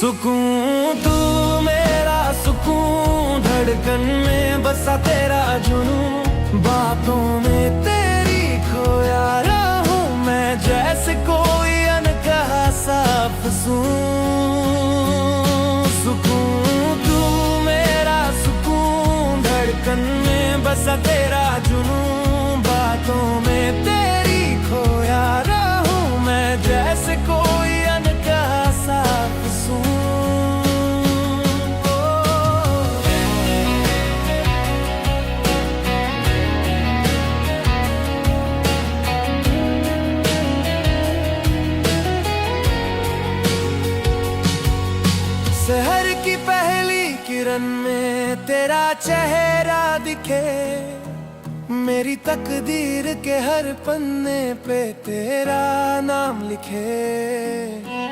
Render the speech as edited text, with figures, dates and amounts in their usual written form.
सुकून तू मेरा सुकून, धड़कन में बसा तेरा जुनून, बातों में तेरी खोया रहूं मैं, जैसे कोई अनकहा सा अफ़सूं। सुकून तू मेरा सुकून, धड़कन में बसा तेरा जुनून, बातों में तेरी खोया रहूं मैं, जैसे कोई अनकहा सा अफ़सूं। शहर की पहली किरण में तेरा चेहरा दिखे, मेरी तकदीर के हर पन्ने पे तेरा नाम लिखे।